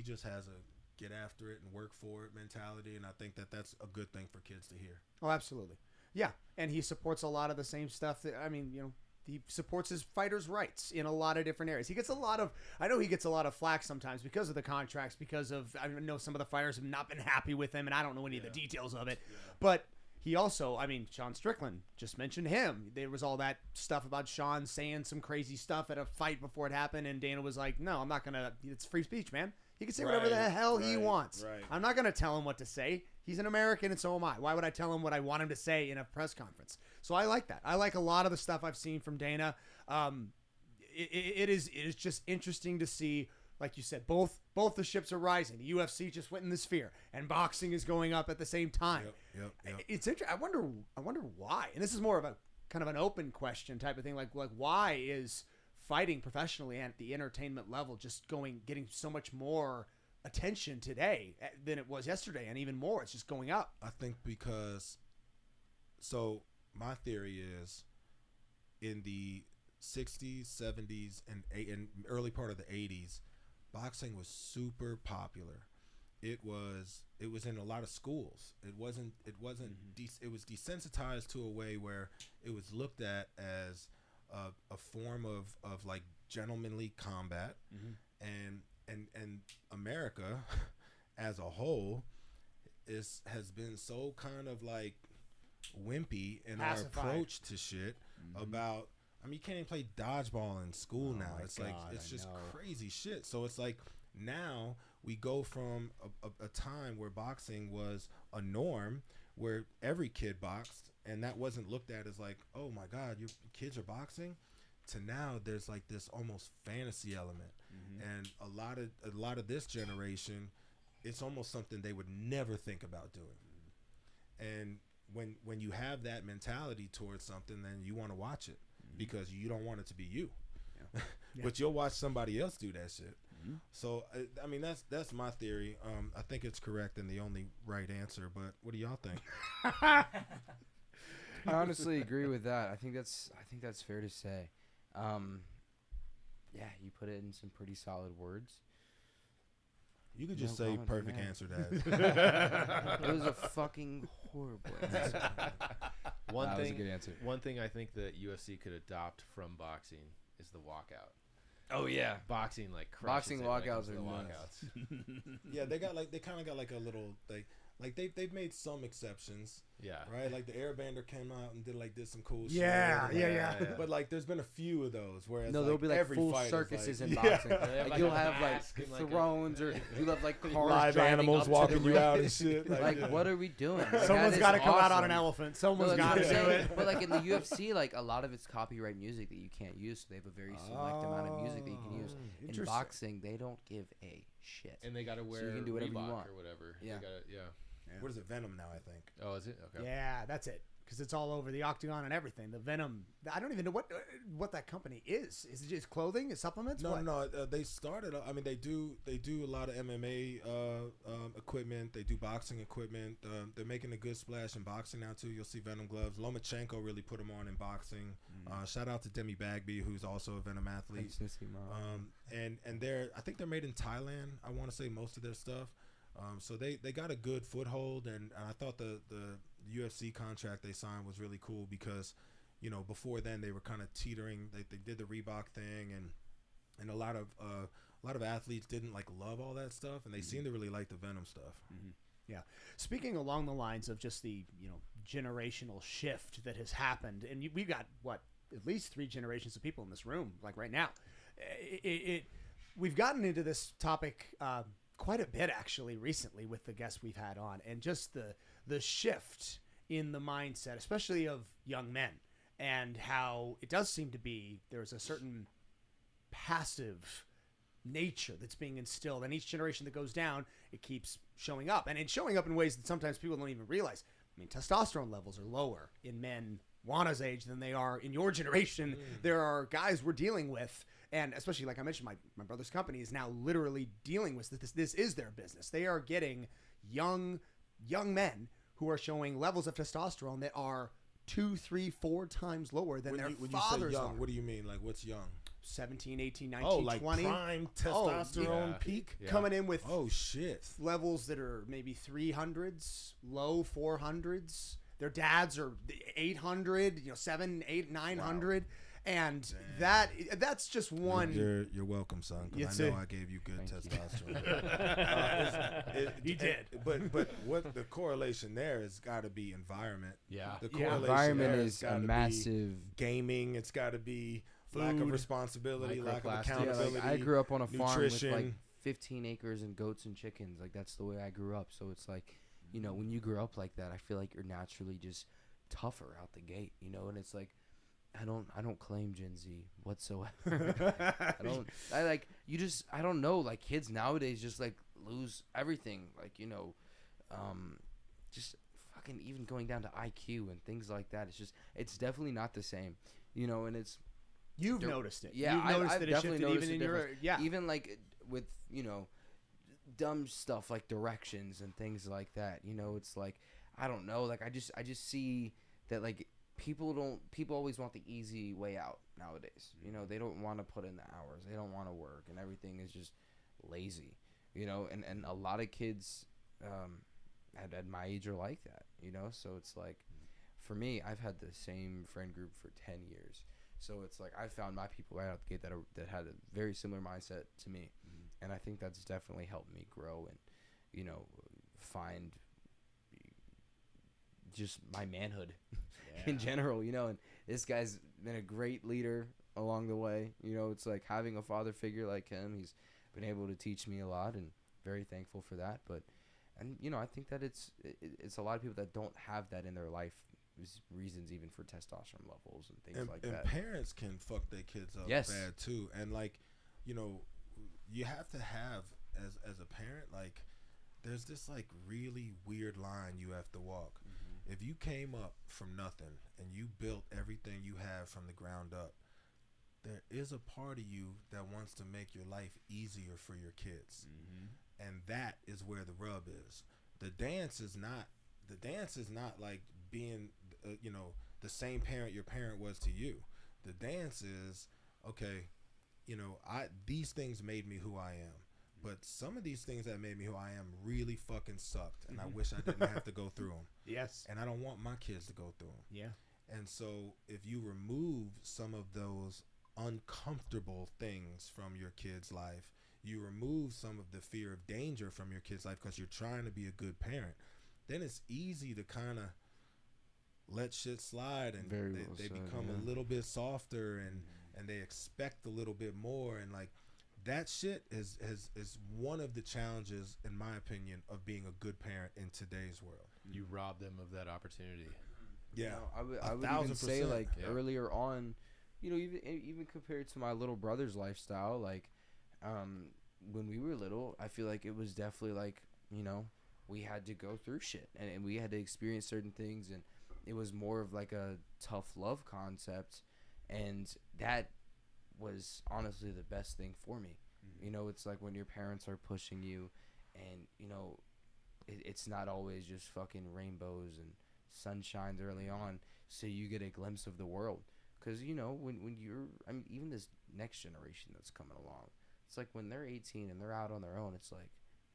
just has a get after it and work for it mentality, and I think that's a good thing for kids to hear. Oh, absolutely. Yeah, and he supports a lot of the same stuff that, I mean, you know, he supports his fighters' rights in a lot of different areas. He gets I know he gets a lot of flack sometimes because of the contracts, I know some of the fighters have not been happy with him, and I don't know any of the details of it. Yeah. But he also, I mean, Sean Strickland, just mentioned him. There was all that stuff about Sean saying some crazy stuff at a fight before it happened, and Dana was like, no, I'm not going to, it's free speech, man. He can say whatever the hell he wants. Right. I'm not going to tell him what to say. He's an American, and so am I. Why would I tell him what I want him to say in a press conference? So I like that. I like a lot of the stuff I've seen from Dana. It is just interesting to see, like you said, both the ships are rising. The UFC just went in the sphere, and boxing is going up at the same time. Yep. It's interesting. I wonder why. And this is more of a kind of an open question type of thing. Like why is fighting professionally at the entertainment level just getting so much more attention today than it was yesterday, and even more? It's just going up. I think because, so my theory is, in the 60s, 70s, and early part of the 80s, boxing was super popular. It was in a lot of schools. It was desensitized to a way where it was looked at as a form of like gentlemanly combat, and America as a whole has been so kind of like wimpy in pacified. Our approach to shit about, I mean, you can't even play dodgeball in school now. It's God, like, it's just crazy shit. So it's like now we go from a time where boxing was a norm, where every kid boxed, and that wasn't looked at as like, oh my God, your kids are boxing, to now there's like this almost fantasy element. And a lot of this generation, it's almost something they would never think about doing. And when you have that mentality towards something, then you want to watch it because you don't want it to be you. But you'll watch somebody else do that shit. So I mean, that's my theory. I think it's correct and the only right answer, but what do y'all think? I honestly agree with that. I think that's fair to say. Yeah, you put it in some pretty solid words. You could just say perfect answer, Dad. It was a fucking horrible answer. That was a good answer. One thing I think that UFC could adopt from boxing is the walkout. Oh yeah, boxing boxing walkouts are nuts. Yeah, they kind of got like a little they've made some exceptions. Yeah. Right? Like the Airbender came out and did some cool shit. Yeah. But like there's been a few of those where there'll be like full circuses in boxing. Like you'll have like thrones or you'll have like cars live animals walking you out and shit. Like what are we doing? Someone's got to come out on an elephant. Someone's got to do it. But like in the UFC, like a lot of it's copyright music that you can't use, so they have a very select amount of music that you can use. In boxing, they don't give a shit. And they got to wear So you can do whatever you Reebok want. or whatever. Yeah. What is it? Venom now, I think. Oh, is it? Okay. Yeah, that's it. Because it's all over the Octagon and everything. The Venom. I don't even know what that company is. Is it just clothing? Is supplements? No. They started. I mean, they do a lot of MMA equipment. They do boxing equipment. They're making a good splash in boxing now too. You'll see Venom gloves. Lomachenko really put them on in boxing. Shout out to Demi Bagby, who's also a Venom athlete. And I think they're made in Thailand. I want to say most of their stuff. So they got a good foothold, and I thought the UFC contract they signed was really cool because, before then they were kind of teetering. They did the Reebok thing, and a lot of athletes didn't love all that stuff, and they seem to really like the Venom stuff. Yeah. Speaking along the lines of just the generational shift that has happened, and we've got at least 3 generations of people in this room right now. We've gotten into this topic quite a bit actually recently with the guests we've had on, and just the shift in the mindset, especially of young men, and how it does seem to be there's a certain passive nature that's being instilled, and each generation that goes down, it keeps showing up, and it's showing up in ways that sometimes people don't even realize. I mean, testosterone levels are lower in men Juana's age than they are in your generation. There are guys we're dealing with, and especially like I mentioned, my brother's company is now literally dealing with this is their business. They are getting young men who are showing levels of testosterone that are 2, 3, 4 times lower than their fathers you say young, are. what do you mean? What's young? 17, 18, 19, 20. Prime testosterone peak? Coming in with shit levels that are maybe 300s, low 400s. Their dads are 800, 7, 8, 900. Wow. And that's just one. You're welcome, son. Because I know I gave you good testosterone. You did. But what the correlation there has got to be environment. Yeah. The correlation environment is a massive. Gaming. It's got to be food, lack of responsibility, lack of accountability. I grew up on a farm nutrition. with 15 acres and goats and chickens. That's the way I grew up. So it's when you grow up like that, I feel like you're naturally just tougher out the gate, and it's like, I don't claim Gen Z whatsoever. I don't know, kids nowadays just lose everything. Just fucking even going down to IQ and things like that. It's definitely not the same, and it's. You've noticed it. Yeah, You've noticed I've that it definitely shifted noticed even in your, even with, dumb stuff like directions and things like that. It's I don't know. I just see that people always want the easy way out nowadays. They don't want to put in the hours. They don't want to work, and everything is just lazy. And a lot of kids at my age are like that. So it's for me, I've had the same friend group for 10 years. So it's I found my people right out the gate that had a very similar mindset to me. And I think that's definitely helped me grow and, find just my manhood in general, and this guy's been a great leader along the way. It's having a father figure like him. He's been able to teach me a lot, and very thankful for that. I think that it's a lot of people that don't have that in their life. Reasons even for testosterone levels and things like that. And parents can fuck their kids up bad too. And you have to have as a parent, there's this really weird line you have to walk. If you came up from nothing and you built everything you have from the ground up, there is a part of you that wants to make your life easier for your kids. And that is where the rub is. The dance is not being the same parent your parent was to you. The dance is, okay, these things made me who I am, but some of these things that made me who I am really fucking sucked, and I wish I didn't have to go through them. Yes. And I don't want my kids to go through them. Yeah. And so if you remove some of those uncomfortable things from your kid's life, you remove some of the fear of danger from your kid's life because you're trying to be a good parent, then it's easy to kind of let shit slide, and they become a little bit softer, and they expect a little bit more, and that shit is one of the challenges, in my opinion, of being a good parent in today's world. You rob them of that opportunity. Yeah, I would even say earlier on, even compared to my little brother's lifestyle, when we were little, I feel like it was definitely like, you know, we had to go through shit and we had to experience certain things, and it was more of like a tough love concept, and that was honestly the best thing for me. You know, it's like when your parents are pushing you, and you know, it's not always just fucking rainbows and sunshines early on, so you get a glimpse of the world. Because, you know, when you're, I mean, even this next generation that's coming along, it's like when they're 18 and they're out on their own, it's like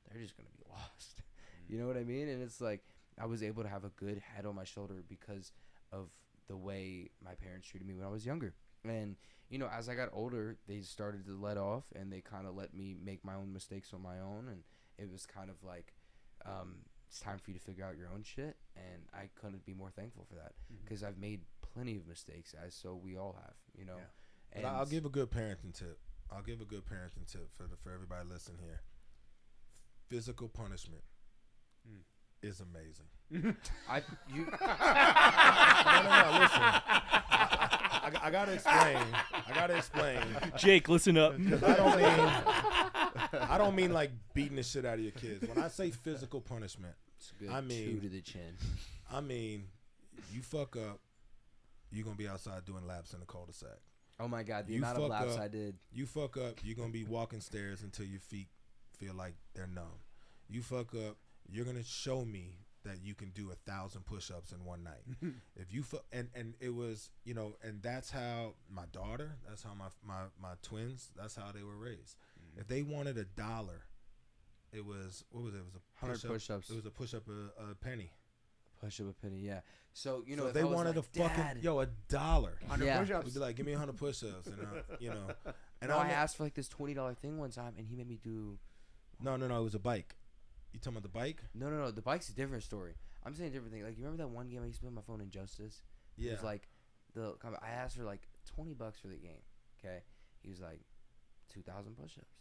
they're just going to be lost. You know what I mean? And it's like I was able to have a good head on my shoulder because of the way my parents treated me when I was younger. And, you know, as I got older, they started to let off, and they kind of let me make my own mistakes on my own. And it was kind of like, it's time for you to figure out your own shit. And I couldn't be more thankful for that, because I've made plenty of mistakes, as so we all have, you know. Yeah. And I'll give a good parenting tip. For everybody listening here. Physical punishment is amazing. No, listen. I gotta explain. Jake, listen up. Because I don't mean like beating the shit out of your kids. When I say physical punishment, I mean 2 to the chin. I mean, you fuck up, you're gonna be outside doing laps in the cul-de-sac. Oh my God, the amount of laps I did. You fuck up, you're gonna be walking stairs until your feet feel like they're numb. You fuck up, you're gonna show me that you can do 1,000 push-ups in one night. If you and it was, you know, and that's how my daughter, that's how my twins, that's how they were raised. If they wanted $1, it was, what was it? It was a 100 push-ups. It was a push-up a penny. Push up a penny, yeah. So, you know, so if they wanted like, a fucking $1. 100 push-ups. We'd be like, give me 100 push-ups, and you know. And I asked for like this $20 thing one time, and he made me do. No, it was a bike. You talking about the bike? No. The bike's a different story. I'm saying a different thing. Like, you remember that one game I used to play on my phone, Injustice? Yeah. It was like I asked for like $20 for the game. Okay. He was like, 2,000 push-ups.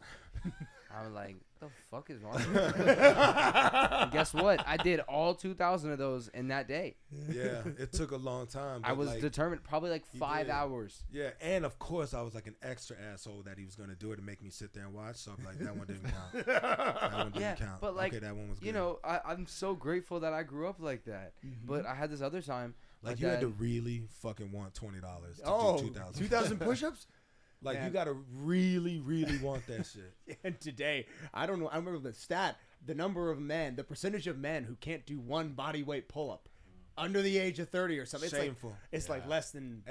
I was like, what the fuck is wrong with you? And guess what? I did all 2,000 of those in that day. Yeah, it took a long time. I was determined, probably like 5 hours. Yeah, and of course I was like an extra asshole that he was going to do it and make me sit there and watch. So I'm like, that one didn't count. That one didn't count. But like, okay, that one was good. You know, I'm so grateful that I grew up like that. But I had this other time. Like you had to really fucking want $20 to do 2,000. 2,000 push-ups? Like, you got to really, really want that shit. And today, I don't know. I remember the stat, the number of men, the percentage of men who can't do one body weight pull-up under the age of 30 or something. Shameful. It's like less than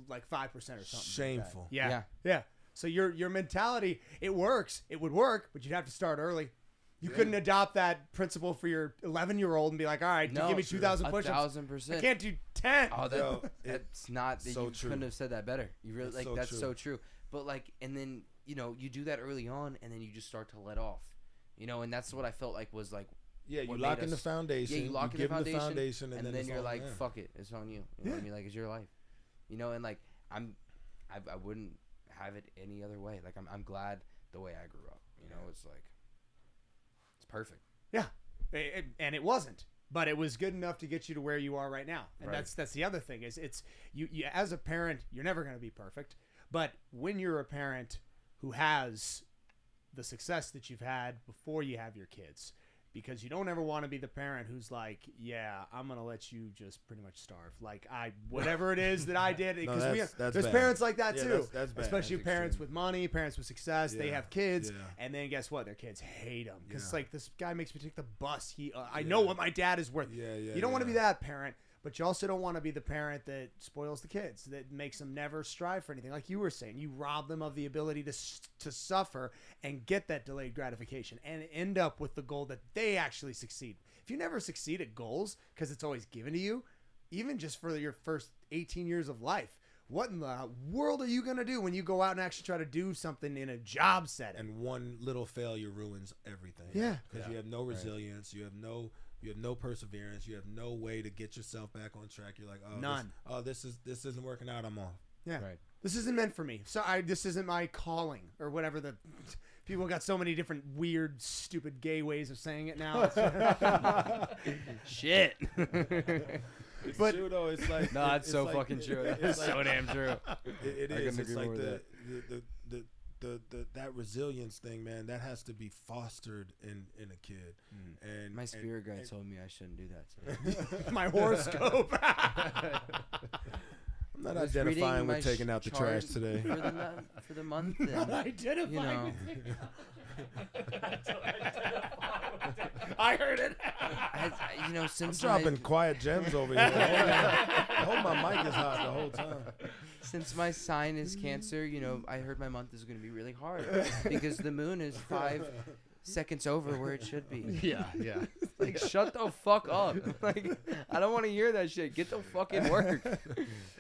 like 5% or something. Shameful. Like yeah. So your mentality, it works. It would work, but you'd have to start early. You couldn't adopt that principle for your 11-year-old and be like, all right, give me 2,000 push-ups. 1,000%. I can't do 10. Oh, that's not. So you true. couldn't have said that better. You really like so that's true. so true. But like, and then you know, you do that early on, and then you just start to let off. You know, and that's what I felt like was like. Yeah, you lock in the foundation. Yeah, you lock in the foundation, and then you're like, fuck it, it's on you. You know what I mean? Like, it's your life. You know, and like I wouldn't have it any other way. Like I'm glad the way I grew up. You know, it's like it's perfect. Yeah, and it wasn't, but it was good enough to get you to where you are right now. And that's the other thing is it's you as a parent, you're never going to be perfect, but when you're a parent who has the success that you've had before you have your kids, because you don't ever want to be the parent who's like, yeah, I'm going to let you just pretty much starve. Like whatever it is that I did, because there's parents like that too. That's bad. Especially that's parents extreme. with money, parents with success. They have kids, Yeah. and then guess what? Their kids hate them because like, this guy makes me take the bus. I know what my dad is worth. You don't want to be that parent, but you also don't want to be the parent that spoils the kids, that makes them never strive for anything. Like you were saying, you rob them of the ability to suffer and get that delayed gratification and end up with the goal that they actually succeed. If you never succeed at goals because it's always given to you, even just for your first 18 years of life, what in the world are you going to do when you go out and actually try to do something in a job setting? And one little failure ruins everything. Yeah. Because you have no resilience. You have no perseverance. You have no way to get yourself back on track. You're like, oh, none. This isn't working out. I'm off. Yeah. Right. This isn't meant for me. So this isn't my calling or whatever. The people got so many different weird, stupid, gay ways of saying it now. Shit. It's true though. It's like no, it's so fucking true. It's so damn true. It is. It's like that resilience thing, man, that has to be fostered in a kid. And my spirit guide told me I shouldn't do that. My horoscope. I'm not identifying with taking out the trash today. For the month. Not identifying with I heard it. Since I'm dropping quiet gems over here. I hope my mic is hot the whole time. Since my sign is Cancer, I heard my month is going to be really hard because the moon is 5 seconds over where it should be. Yeah. Like, shut the fuck up. Like, I don't want to hear that shit. Get the fucking work.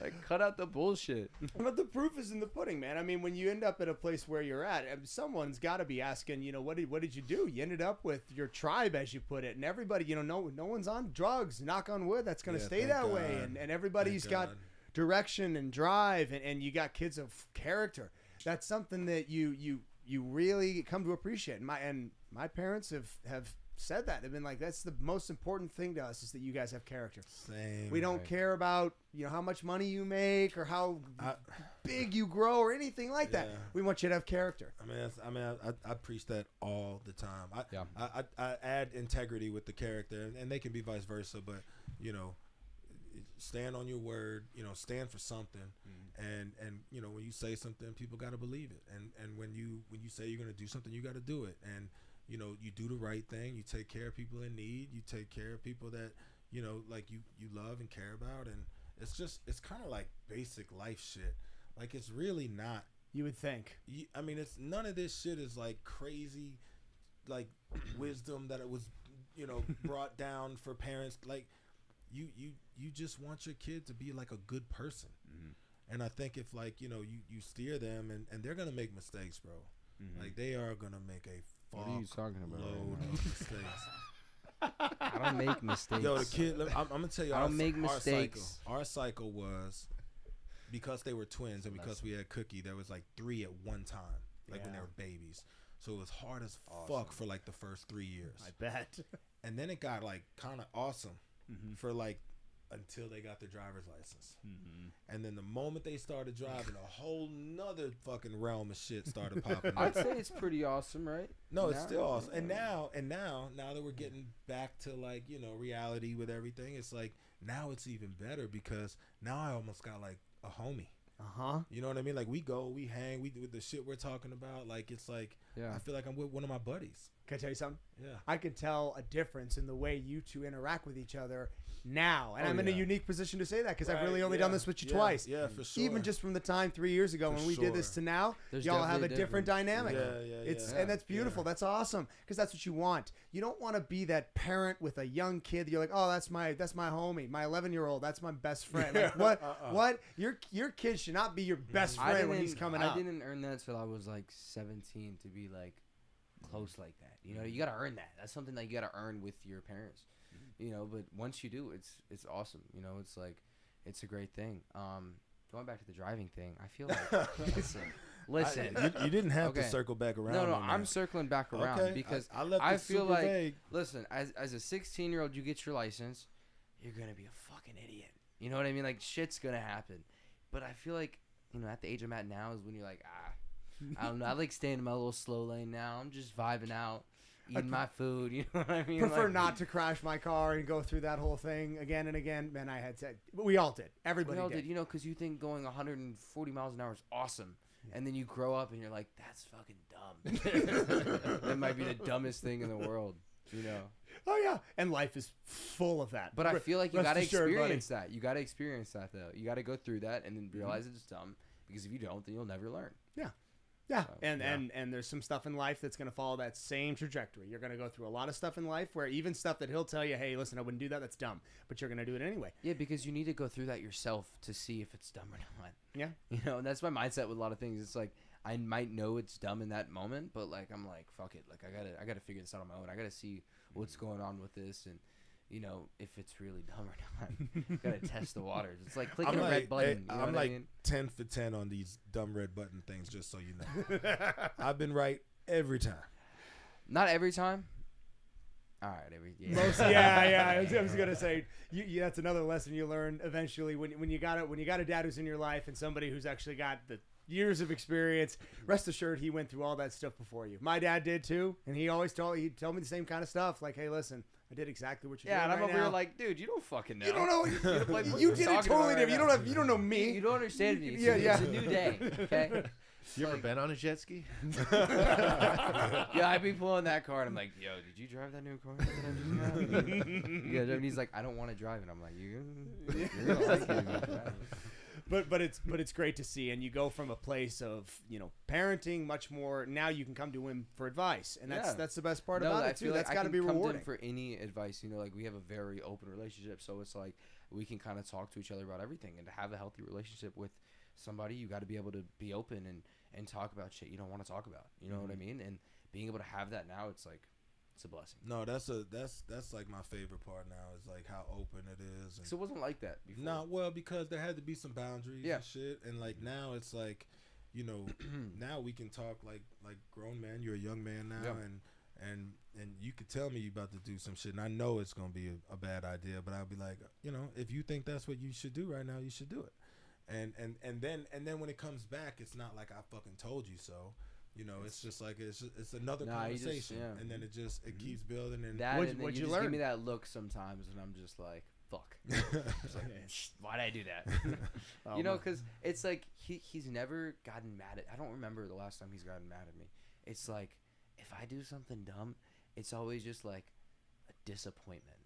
Like, cut out the bullshit. But the proof is in the pudding, man. I mean, when you end up at a place where you're at, someone's got to be asking, what did you do? You ended up with your tribe, as you put it, and everybody, no one's on drugs. Knock on wood, that's going to stay that way, and everybody's got direction and drive, and you got kids of character. That's something that you really come to appreciate. And my parents have said that. They've been like, that's the most important thing to us, is that you guys have character. Same. We don't care about how much money you make or how big you grow or anything like that. We want you to have character. I preach that all the time. I add integrity with the character, and they can be vice versa, but stand on your word, stand for something. And when you say something, people got to believe it. And when you say you're going to do something, you got to do it. And you do the right thing. You take care of people in need. You take care of people that like you love and care about. And it's kind of like basic life shit. Like, it's really not. You would think. It's none of this shit is like crazy, like wisdom that it was brought down for parents. Like, you just want your kid to be like a good person. And I think if you steer them, and they're gonna make mistakes, bro. Like, they are gonna make a what are you talking about? Load of mistakes. I don't make mistakes. Yo, the kid. I'm gonna tell you. I don't make mistakes. Our cycle was, because they were twins, and because we had Cookie, there was like 3 at one time, like when they were babies. So it was hard as fuck for like the first 3 years. I bet. And then it got like kind of awesome for like until they got their driver's license. And then the moment they started driving, a whole nother fucking realm of shit started popping up. I'd say it's pretty awesome, right? No, it's still awesome. And now that we're getting back to like, reality with everything, it's like now it's even better because now I almost got like a homie. You know what I mean? Like, we hang, we do the shit we're talking about. Like, it's like, I feel like I'm with one of my buddies. Can I tell you something? Yeah. I can tell a difference in the way you two interact with each other now. And I'm in a unique position to say that because I've really only done this with you twice. Yeah, for sure. Even just from the time 3 years ago when we did this to now, y'all have a different dynamic. And that's beautiful. That's awesome because that's what you want. You don't want to be that parent with a young kid that you're like, oh, that's my homie, my 11-year-old, that's my best friend. Like, what? Your kid should not be your best friend when he's coming up. I didn't earn that till I was like 17 to be like close like that. You got to earn that. That's something that you got to earn with your parents. But once you do, it's awesome. It's like, it's a great thing. Going back to the driving thing, I feel like listen. You didn't have to circle back around. No, I'm circling back around because I feel like vague. Listen, as a 16-year-old, you get your license, you're gonna be a fucking idiot. You know what I mean? Like, shit's gonna happen. But I feel like at the age I'm at now is when you're like, I don't know. I like staying in my little slow lane now. I'm just vibing out. Eating my food, you know what I mean? Prefer not to crash my car and go through that whole thing again and again. Man, I had said, but we all did. Everybody did. Because you think going 140 miles an hour is awesome, and then you grow up and you're like, that's fucking dumb. That might be the dumbest thing in the world, Oh yeah, and life is full of that. But I feel like you gotta experience that. You gotta experience that though. You gotta go through that and then realize it's dumb. Because if you don't, then you'll never learn. Yeah. Yeah, and there's some stuff in life that's going to follow that same trajectory. You're going to go through a lot of stuff in life where even stuff that he'll tell you, hey, listen, I wouldn't do that, that's dumb. But you're going to do it anyway. Yeah, because you need to go through that yourself to see if it's dumb or not. Yeah. And that's my mindset with a lot of things. It's like, I might know it's dumb in that moment, but like, I'm like, fuck it. Like, I gotta figure this out on my own. I gotta see what's going on with this and, if it's really dumb or not. Gotta test the waters. It's like clicking a red button. I'm like 10 for 10 on these dumb red button things, just so you know. I've been right every time. Not every time. All right, I was gonna say that's another lesson you learn eventually when you got a dad who's in your life and somebody who's actually got the years of experience. Rest assured, he went through all that stuff before you. My dad did too, and he always told me the same kind of stuff. Like, hey, listen, I did exactly what you're doing. Yeah, and I'm right over now. here like, dude, you don't fucking know. You don't know. Like, what you are did it talking totally about different. right now? You don't know me. You don't understand me. It's, Yeah, it's a new day. Okay. You ever been on a jet ski? Yeah, I'd be pulling that car, and I'm like, yo, did you drive that new car that I just got? Yeah, and he's like, I don't want to drive it. I'm like, you're gonna like it. But it's great to see, and you go from a place of parenting much more. Now you can come to him for advice, and that's the best part about it too. That's got to be rewarding. For any advice, like we have a very open relationship, so it's like we can kind of talk to each other about everything, and to have a healthy relationship with somebody, you got to be able to be open and talk about shit you don't want to talk about. You know what I mean? And being able to have that now, it's like, it's a blessing. No, that's like my favorite part now is like how open it is. So it wasn't like that before. No, well, because there had to be some boundaries and shit, and like now it's like, now we can talk like grown men. You're a young man now, and you could tell me you about to do some shit, and I know it's gonna be a bad idea, but I'll be like, if you think that's what you should do right now, you should do it. And then when it comes back, it's not like I fucking told you so. It's just like it's another conversation, and then it keeps building. And what'd you learn? Give me that look sometimes, and I'm just like, fuck. It's like, why'd I do that? Because it's like he's never gotten mad at. I don't remember the last time he's gotten mad at me. It's like if I do something dumb, it's always just like a disappointment.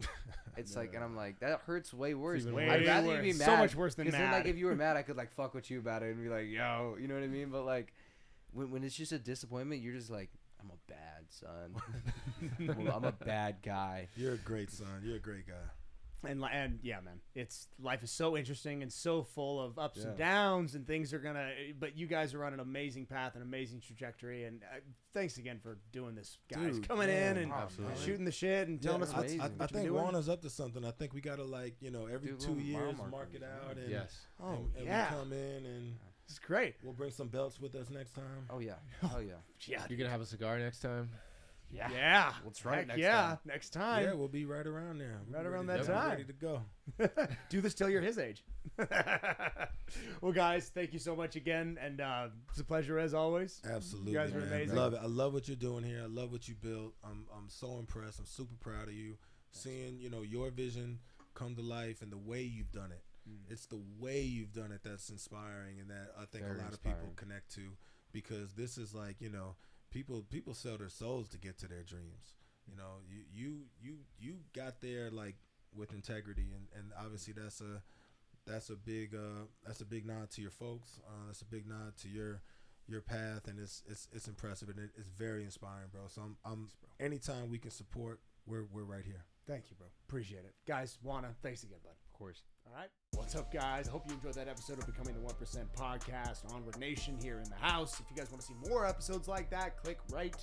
It's like, and I'm like, that hurts way worse. I'd rather you be mad. So much worse than mad. Because then, like, if you were mad, I could like fuck with you about it and be like, yo, you know what I mean? But like, when it's just a disappointment, you're just like, I'm a bad son. I'm a bad guy. You're a great son. You're a great guy. And yeah, man, life is so interesting and so full of ups and downs, and things are but you guys are on an amazing path, an amazing trajectory, and thanks again for doing this, guys. Dude, coming in and absolutely. shooting the shit and telling us what I think Warner's up to something. I think we gotta every 2 years mark it out, and we come in and it's great. We'll bring some belts with us next time. Oh yeah, yeah. You're gonna have a cigar next time. Yeah. Let's try it next time. Next time. Yeah, we'll be right around there. Right around that time. Ready to go. Do this till you're his age. Well, guys, thank you so much again, and it's a pleasure as always. Absolutely, you guys are amazing. Love it. I love what you're doing here. I love what you built. I'm so impressed. I'm super proud of you. Seeing your vision come to life and the way you've done it. It's the way you've done it that's inspiring, and that I think a lot of people connect to, because this is like people sell their souls to get to their dreams. You got there like with integrity, and obviously that's a big nod to your folks. That's a big nod to your path, and it's impressive, and it's very inspiring, bro. So I'm anytime we can support, we're right here. Thank you, bro. Appreciate it, guys. Juana, thanks again, bud. Of course. All right. What's up, guys? I hope you enjoyed that episode of Becoming the 1% podcast. Onward Nation here in the house. If you guys want to see more episodes like that, click right